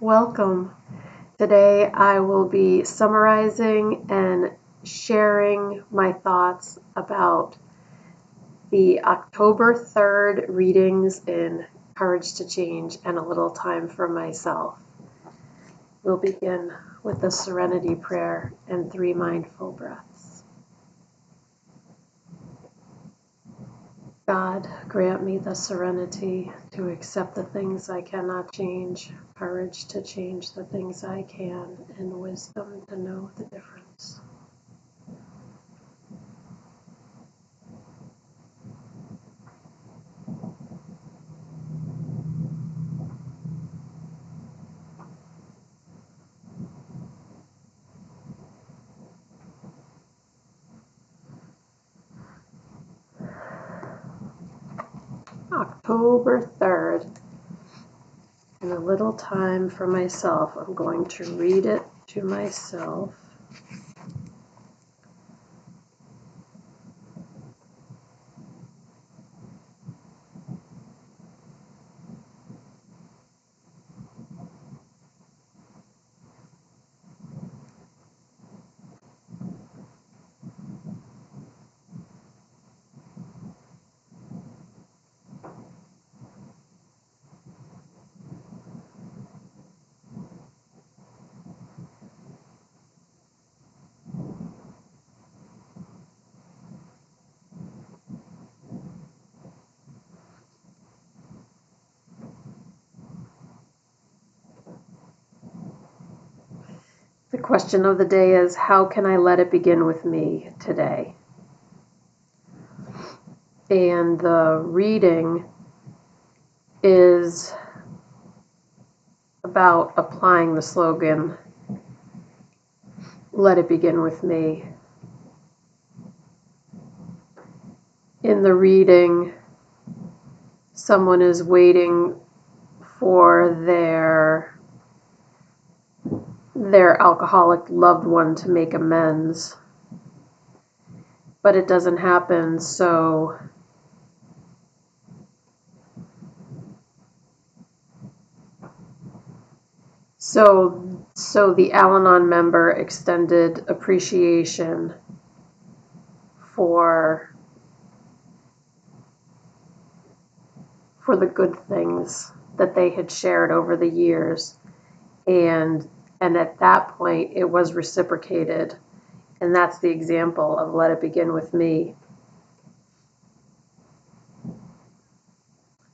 welcome. Today I will be summarizing and sharing my thoughts about the October 3rd readings in Courage to Change and a little time for myself. We'll begin with the Serenity Prayer and 3 mindful breaths. God, grant me the serenity to accept the things I cannot change, courage to change the things I can, and wisdom to know the difference. October 3rd, and a little time for myself. I'm going to read it to myself. The question of the day is, how can I let it begin with me today? And the reading is about applying the slogan, let it begin with me. In the reading, someone is waiting for their alcoholic loved one to make amends, but it doesn't happen, so the Al-Anon member extended appreciation for the good things that they had shared over the years, and at that point it was reciprocated, and that's the example of let it begin with me.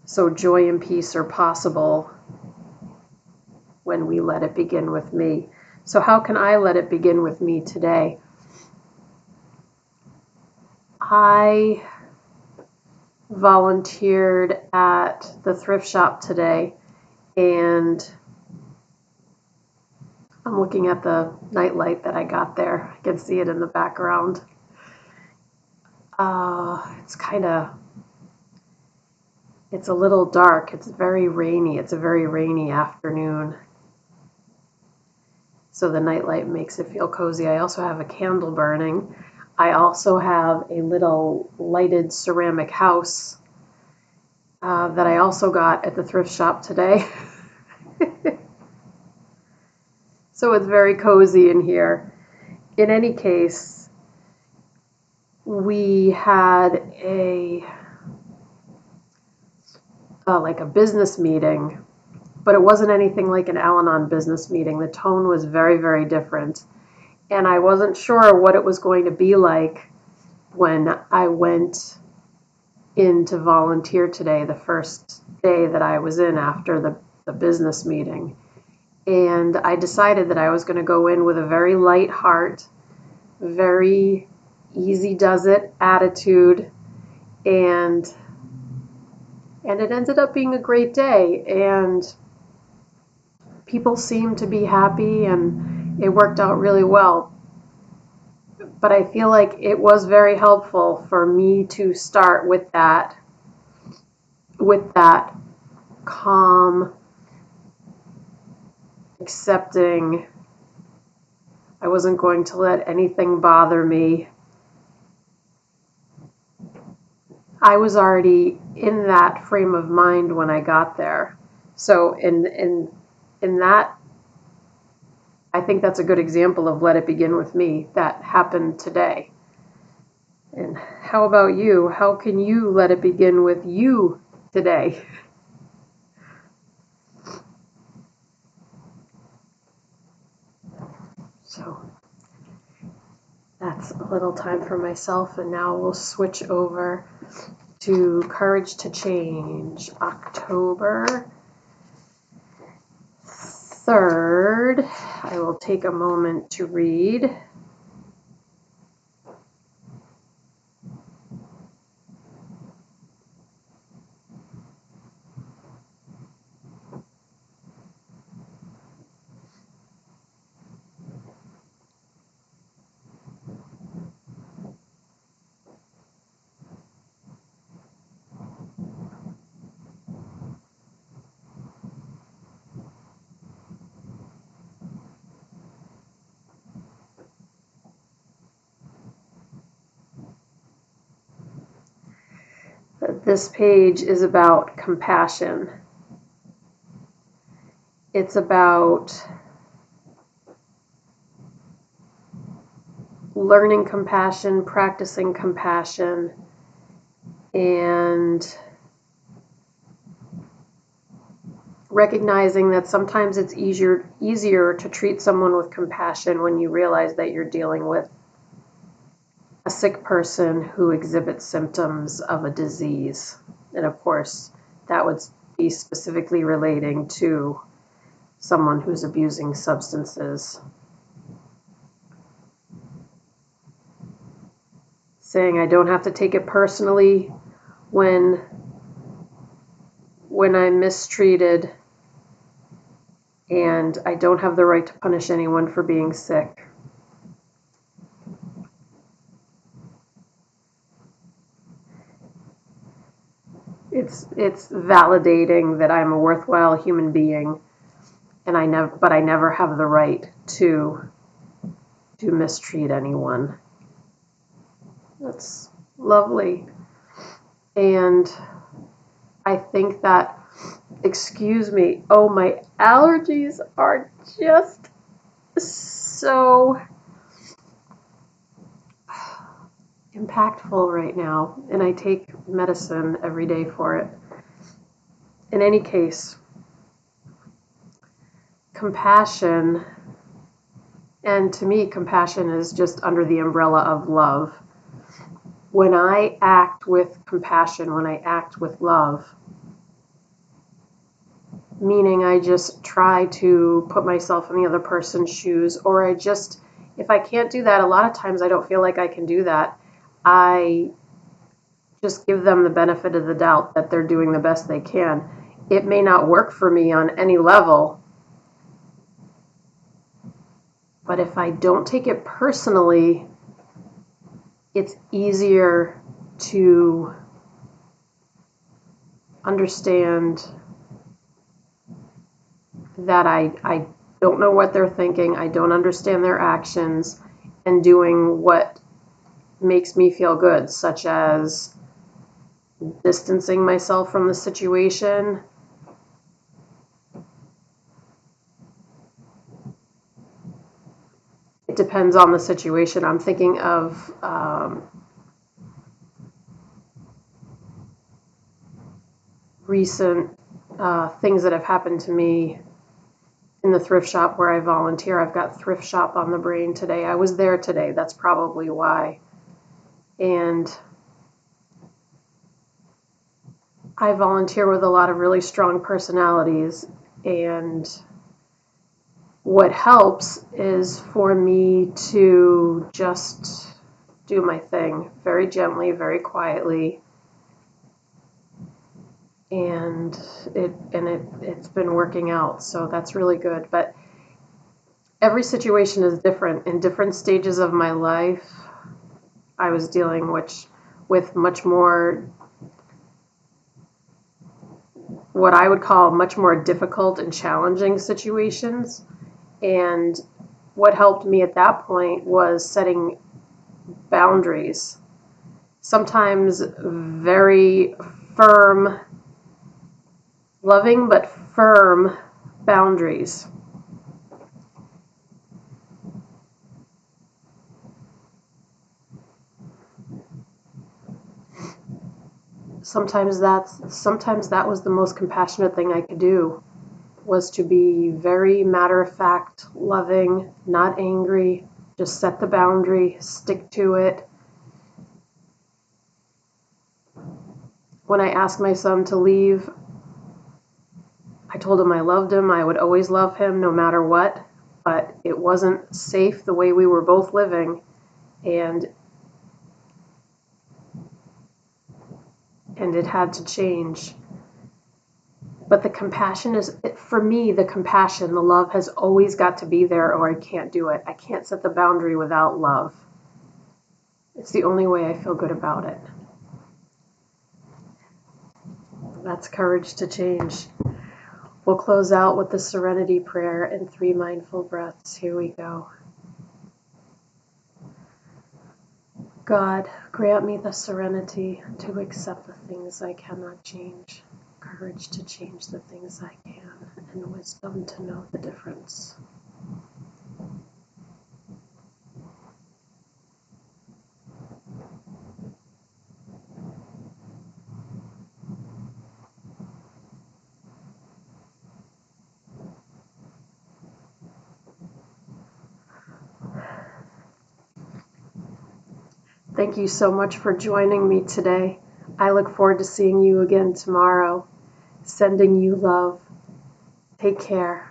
So joy and peace are possible when we let it begin with me. So how can I let it begin with me today? I volunteered at the thrift shop today, and I'm looking at the nightlight that I got there. I can see it in the background. It's a little dark. It's very rainy. It's a very rainy afternoon. So the nightlight makes it feel cozy. I also have a candle burning. I also have a little lighted ceramic house that I also got at the thrift shop today. So it's very cozy in here. In any case, we had a business meeting, but it wasn't anything like an Al-Anon business meeting. The tone was very, very different, and I wasn't sure what it was going to be like when I went in to volunteer today, the first day that I was in after the business meeting. And I decided that I was going to go in with a very light heart, very easy does it attitude, and it ended up being a great day, and people seemed to be happy, and it worked out really well. But I feel like it was very helpful for me to start with that calm, accepting. I wasn't going to let anything bother me. I was already in that frame of mind when I got there. So in that I think that's a good example of let it begin with me. That happened today. And how about you? How can you let it begin with you today? So that's a little time for myself, and now we'll switch over to Courage to Change, October 3rd. I will take a moment to read. This page is about compassion. It's about learning compassion, practicing compassion, and recognizing that sometimes it's easier to treat someone with compassion when you realize that you're dealing with a sick person who exhibits symptoms of a disease. And of course, that would be specifically relating to someone who's abusing substances. Saying I don't have to take it personally when I'm mistreated, and I don't have the right to punish anyone for being sick. It's validating that I'm a worthwhile human being, and I never have the right to mistreat anyone. That's lovely. And I think that, excuse me, oh, my allergies are just so impactful right now, and I take medicine every day for it. In any case, compassion, and to me, compassion is just under the umbrella of love. When I act with compassion, when I act with love, meaning I just try to put myself in the other person's shoes, or if I can't do that, a lot of times I don't feel like I can do that. I just give them the benefit of the doubt that they're doing the best they can. It may not work for me on any level, but if I don't take it personally, it's easier to understand that I don't know what they're thinking, I don't understand their actions, and doing what makes me feel good, such as distancing myself from the situation, it depends on the situation. I'm thinking of recent things that have happened to me in the thrift shop where I volunteer. I've got thrift shop on the brain today. I was there today. That's probably why. And I volunteer with a lot of really strong personalities, and what helps is for me to just do my thing very gently, very quietly, and it's been working out, so that's really good. But every situation is different. In different stages of my life, I was dealing with much more, what I would call much more difficult and challenging situations. And what helped me at that point was setting boundaries. Sometimes very firm, loving but firm boundaries. sometimes that was the most compassionate thing I could do, was to be very matter of fact, loving, not angry, just set the boundary, stick to it. When I asked my son to leave, I told him I loved him, I would always love him no matter what, but it wasn't safe the way we were both living, and it had to change. But the compassion is, for me, the compassion, the love has always got to be there, or I can't do it. I can't set the boundary without love. It's the only way I feel good about it. That's courage to change. We'll close out with the serenity prayer and 3 mindful breaths. Here we go. God, grant me the serenity to accept the things I cannot change, courage to change the things I can, and wisdom to know the difference. Thank you so much for joining me today. I look forward to seeing you again tomorrow. Sending you love. Take care.